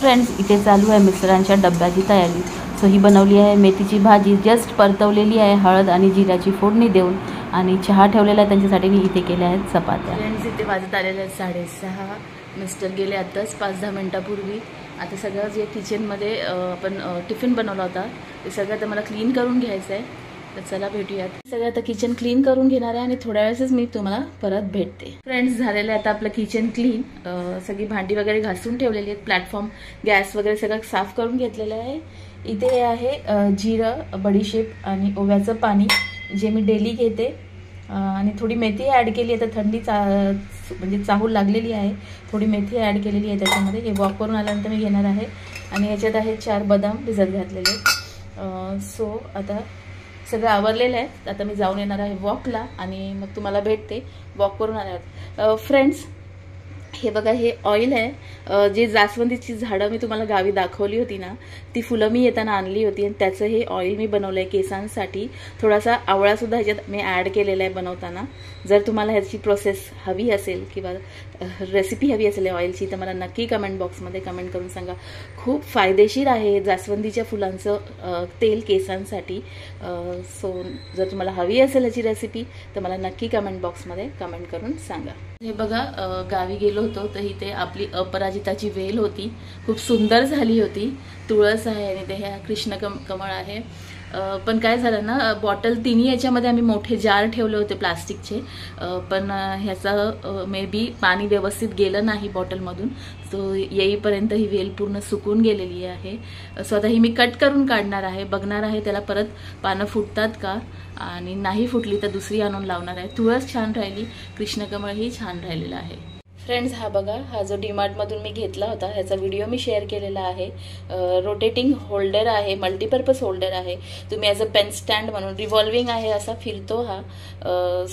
Friends, इथे चालू आहे मिस्टरांच्या डब्याची तयारी. सो ही बनवली आहे मेथीची भाजी, जस्ट परतवलेली आहे हळद आणि जिऱ्याची फोडणी देऊन, आणि चहा ठेवलेला आहे त्यांच्यासाठी. मी इथे केल्या आहेत चपात्या. फ्रेंड्स, इथे वाजत आलेले आहेत 6:30. मिस्टर गेले आत्ताच 5-10 मिनटापूर्वी. आता सगळं जे किचनमध्ये आपण टिफिन बनवला होता ते सगळं आता मला क्लीन करून घ्यायचं आहे. तर चला भेटूयात. सगळं आता किचन क्लीन करून घेणार आहे आणि थोड्या वेळेसच मी तुम्हाला परत भेटते. फ्रेंड्स, झालेलं आहे आता आपलं किचन क्लीन. सगळी भांडी वगैरे घासून ठेवलेली आहेत. प्लॅटफॉर्म, गॅस वगैरे सगळं साफ करून घेतलेलं आहे. इथे आहे जिरं, बडीशेप आणि ओव्याचं पाणी जे मी डेली घेते, आणि थोडी मेथी ॲड केली आहे. तर थंडी म्हणजे चाहूल लागलेली आहे, थोडी मेथी ॲड केलेली आहे त्याच्यामध्ये. हे वॉक करून आल्यानंतर मी घेणार आहे. आणि ह्याच्यात आहे 4 बदाम भिजत घातलेले. सो आता सगळं आवरलेलं आहे. आता मी जाऊन येणार आहे वॉकला आणि मग तुम्हाला भेटते वॉक करून आल्यावर. फ्रेंड्स, हे बघा, हे ऑइल आहे. जे जास्वंदीची झाडं मी तुम्हाला गावी दाखवली होती ना, ती फुलं मी येताना आणली होती आणि त्याचं हे ऑइल मी बनवलं आहे केसांसाठी. थोडासा आवळासुद्धा ह्याच्यात मी ॲड केलेला आहे बनवताना. जर तुम्हाला ह्याची प्रोसेस हवी असेल किंवा रेसिपी हवी असेल ऑइलची तर मला नक्की कमेंट बॉक्समध्ये कमेंट करून सांगा. खूप फायदेशीर आहे जास्वंदीच्या फुलांचं तेल केसांसाठी. सो जर तुम्हाला हवी असेल ह्याची रेसिपी तर मला नक्की कमेंट बॉक्समध्ये कमेंट करून सांगा. हे बघा, गावी गेलो होतो तर इथे आपली अपराजिताची वेल होती, खूप सुंदर झाली होती. तुळस आहे आणि ते ह्या कृष्ण कमळ आहे. पण काय झालं ना, बॉटल तिन्ही याच्यामध्ये आम्ही मोठे जार ठेवले होते प्लास्टिकचे, पण ह्याचा मे बी पाणी व्यवस्थित गेलं नाही बॉटलमधून. सो येईपर्यंत ही वेल पूर्ण सुकून गेलेली आहे. सो आता ही मी कट करून काढणार आहे, बघणार आहे त्याला परत पानं फुटतात का, आणि नाही फुटली तर दुसरी आणून लावणार आहे. तुळस छान राहिली, कृष्णकमळ ही छान राहिलेला आहे. फ्रेंड्स, हा बघा, हा जो डीमार्टमधून मी घेतला होता ह्याचा व्हिडिओ मी शेअर केलेला आहे. रोटेटिंग होल्डर आहे, मल्टीपर्पज होल्डर आहे. तुम्ही ॲज अ पेन स्टँड म्हणून, रिव्हॉल्विंग आहे, असा फिरतो हा.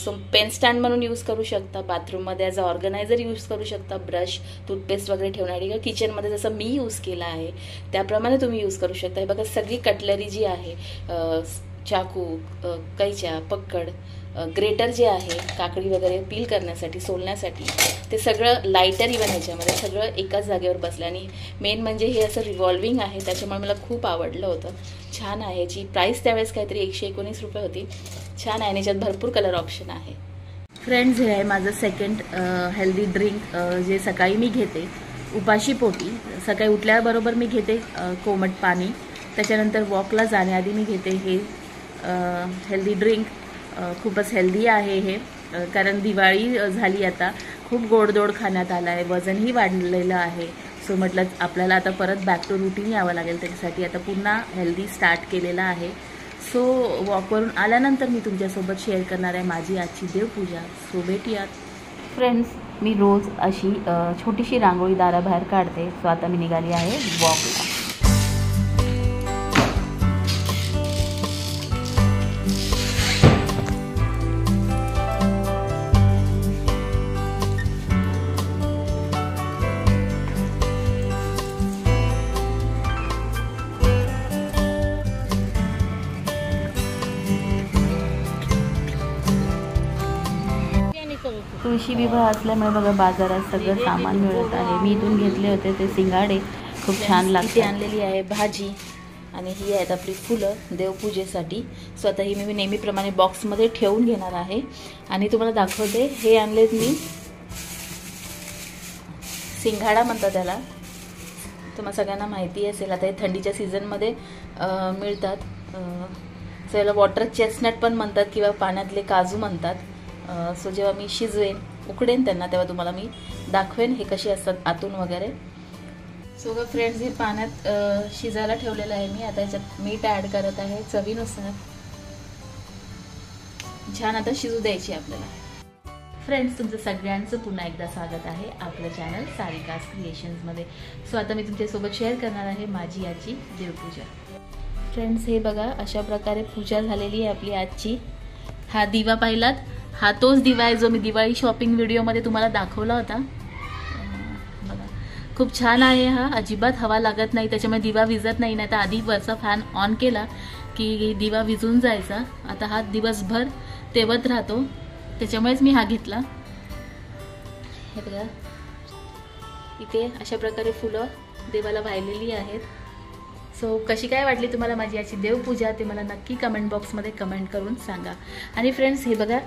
सो पेन स्टँड म्हणून यूज करू शकता, बाथरूममध्ये ॲज अ ऑर्गनायझर यूज करू शकता, ब्रश, टूथपेस्ट वगैरे ठेवण्यासाठी, किंवा किचनमध्ये जसं मी यूज केला आहे त्याप्रमाणे तुम्ही यूज करू शकता. हे बघा, सगळी कटलरी जी आहे, चाकू, कैच्या, पक्कड, ग्रेटर जे आहे काकडी वगैरे पील करण्यासाठी, सोलण्यासाठी, ते सगळं लायटर इवन ह्याच्यामध्ये सगळं एकाच जागेवर बसलं. आणि मेन म्हणजे हे असं रिव्हॉल्विंग आहे, त्याच्यामुळे मला खूप आवडलं होतं. छान आहे. याची प्राईस त्यावेळेस काहीतरी 119 रुपये होती. छान आहे आणि याच्यात भरपूर कलर ऑप्शन आहे. फ्रेंड्स, हे आहे माझं सेकंड हेल्दी ड्रिंक जे सकाळी मी घेते उपाशी पोटी. सकाळी उठल्याबरोबर मी घेते कोमट पाणी. त्याच्यानंतर वॉकला जाण्याआधी मी घेते हे हेल्दी ड्रिंक. खूपच हेल्दी आहे हे, कारण दिवाळी झाली, आता खूप गोडधोड खाण्यात आला आहे, वजनही वाढलेलं आहे. सो म्हटलं आपल्याला आता परत बॅक टू रुटीन यावं लागेल, त्याच्यासाठी आता पुन्हा हेल्दी स्टार्ट केलेला आहे. सो वॉकवरून आल्यानंतर मी तुमच्यासोबत शेअर करणार आहे माझी आजची देवपूजा. सो भेटूयात. फ्रेंड्स, मी रोज अशी छोटीशी रांगोळी दाराबाहेर काढते. सो आता मी निघाली आहे वॉकला. तुळशी विवाह असल्यामुळे बघा बाजारात सगळं सामान मिळत आहे. मी इथून घेतले होते ते सिंगाडे, खूप छान लागते. आणलेली आहे भाजी आणि ही आहेत आपली फुलं देवपूजेसाठी. सो आता ही मी नेहमीप्रमाणे बॉक्समध्ये ठेवून घेणार आहे आणि तुम्हाला दाखवते. हे आणलेत मी, सिंगाडा म्हणतात त्याला, तुम्हाला सगळ्यांना माहिती असेल. आता हे थंडीच्या सीझनमध्ये मिळतात. सो याला वॉटर चेस्टनट पण म्हणतात किंवा पाण्यातले काजू म्हणतात. सो जेव्हा मी शिजवेन, उकडेन त्यांना, तेव्हा तुम्हाला मी दाखवेन हे कसे असतात आतून वगैरे. सो फ्रेंड्स, हे पाण्यात शिजायला ठेवलेलं आहे मी. आता याच्यात मीठ ॲड करत आहे चवीनुसार. छान आता शिजू द्यायची आपल्याला. फ्रेंड्स, तुमचं सगळ्यांचं पुन्हा एकदा स्वागत आहे आपलं चॅनल सारिकास क्रिएशन्समध्ये. सो आता मी तुमच्यासोबत शेअर करणार आहे माझी आजची देवपूजा. फ्रेंड्स, हे बघा, अशा प्रकारे पूजा झालेली आहे आपली आजची. हा दिवा पाहिलात, हा तोच दिवा आहे जो मी दिवाळी शॉपिंग व्हिडिओमध्ये तुम्हाला दाखवला होता. बघा, खूप छान आहे हा. अजिबात हवा लागत नाही, त्याच्यामुळे दिवा विझत नाही. तर आधी वरचा फॅन ऑन केला की दिवा विझून जायचा. आता हा दिवसभर तेवत राहतो, त्याच्यामुळेच मी हा घेतला. हे बघा, इथे अशा प्रकारे फुलं देवाला वाहिलेली आहेत. सो कशी काय वाटली तुम्हाला माझी याची देवपूजा ते मला नक्की कमेंट बॉक्समध्ये कमेंट करून सांगा. आणि फ्रेंड्स हे बघा,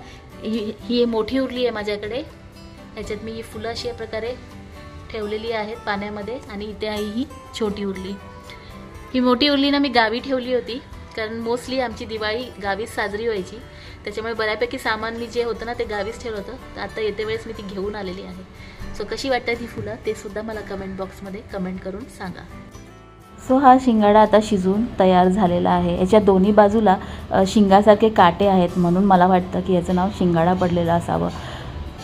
ही मोठी उरली आहे माझ्याकडे. ह्याच्यात मी ही फुलं अशा प्रकारे ठेवलेली आहेत पाण्यामध्ये. आणि इथे आहे ही छोटी उरली. ही मोठी उरली ना मी गावी ठेवली होती, कारण मोस्टली आमची दिवाळी गावीच साजरी व्हायची. त्याच्यामुळे बऱ्यापैकी सामान मी जे होतं ना ते गावीच ठेवलं होतं. तर आता येते वेळेस मी ती घेऊन आलेली आहे. सो कशी वाटतात ही फुलं ते सुद्धा मला कमेंट बॉक्समध्ये कमेंट करून सांगा. सो हा शिंगाडा आता शिजून तयार झालेला आहे. याच्या दोन्ही बाजूला शिंगासारखे काटे आहेत, म्हणून मला वाटतं की याचं नाव शिंगाडा पडलेलं असावं.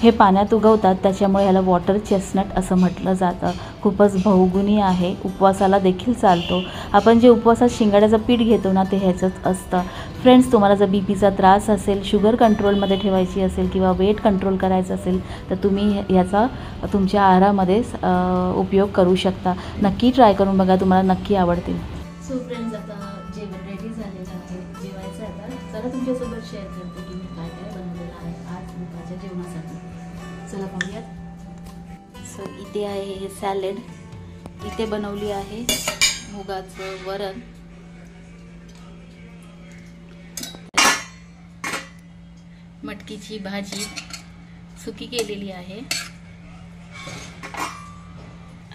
हे पाण्यात उगवतात, त्याच्यामुळे ह्याला वॉटर चेस्टनट असं म्हटलं जातं. खूपच बहुगुणी आहे, उपवासाला देखील चालतो. आपण जे उपवासात शिंगाड्याचं पीठ घेतो ना ते ह्याचंच असतं. फ्रेंड्स, तुम्हाला जर बीपीचा त्रास असेल, शुगर कंट्रोलमध्ये ठेवायची असेल किंवा वेट कंट्रोल करायचं असेल तर तुम्ही याचा तुमच्या आहारामध्ये उपयोग करू शकता. नक्की ट्राय करून बघा, तुम्हाला नक्की आवडतील. सो फ्रेंड्स, आता जेवण रेडी झालेलं आहे, जेवायचं आता. चला तुमच्यासोबत शेअर करते की मी काय काय बनवलेलं आहे आज दुपारच्या जेवणासाठी. चला पाहूयात. सो इथे आहे हे सॅलेड. इथे बनवली आहे मुगाचं वरण, मटकीची भाजी सुकी केलेली आहे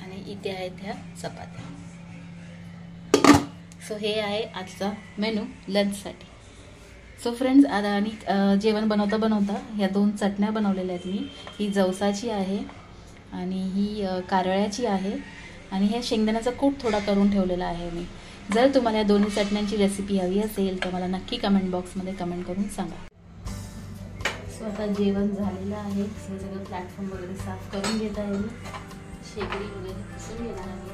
आणि इथे आहेत ह्या चपात्या. सो हे आहे आजचा मेनू लंचसाठी. सो फ्रेंड्स, आता आणि जेवण बनवता बनवता ह्या 2 चटण्या बनवलेल्या आहेत मी. ही जवसाची आहे आणि ही कारळ्याची आहे. आणि ह्या शेंगदाण्याचा कूट थोडा करून ठेवलेला आहे मी. जर तुम्हाला या दोन्ही चटण्यांची रेसिपी हवी असेल तर मला नक्की कमेंट बॉक्समध्ये कमेंट करून सांगा. सो आता जेवण झालेलं आहे. सगळं प्लॅटफॉर्म वगैरे साफ करून घेत आहे मी. शेगडी वगैरे पुसून घेणार आहे.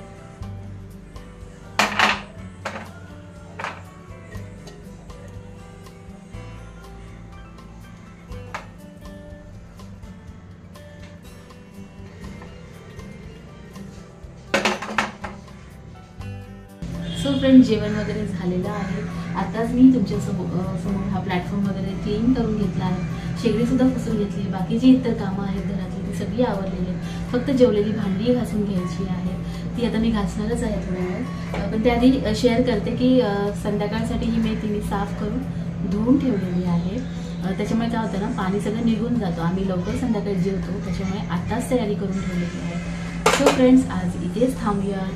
सो फ्रेंड्स, जेवण वगैरे झालेलं आहे. आताच मी तुमच्यासमोर हा प्लॅटफॉर्म वगैरे क्लीन करून घेतला आहे. शेगडीसुद्धा पुसून घेतली आहे. बाकी जी इतर कामं आहेत घरातली ती सगळी आवरलेली आहेत. फक्त जेवलेली भांडी घासून घ्यायची आहे. ती आता मी घासणारच आहे थोड्या वेळ. पण त्याआधी शेअर करते की संध्याकाळसाठी ही मेथी मी साफ करून धुवून ठेवलेली आहे. त्याच्यामुळे काय होतं ना, पाणी सगळं निघून जातं. आम्ही लवकर संध्याकाळी जेवतो, त्याच्यामुळे आत्ताच तयारी करून ठेवलेली आहे. सो फ्रेंड्स, आज इथेच थांबूया.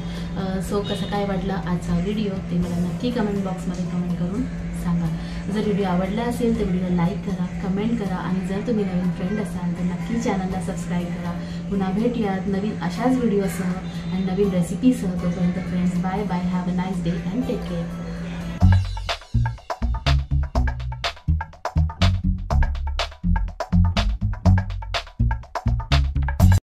सो कसं काय वाटलं आजचा व्हिडिओ ते मला नक्की कमेंट बॉक्समध्ये कमेंट करून सांगा. जर व्हिडिओ आवडला असेल तर व्हिडिओला लाईक करा, कमेंट करा. आणि जर तुम्ही नवीन फ्रेंड असाल तर नक्की चॅनलला सबस्क्राईब करा. पुन्हा भेटूयात नवीन अशाच व्हिडिओसह आणि नवीन रेसिपीसह. तोपर्यंत friends, bye bye. Have a nice day and take care.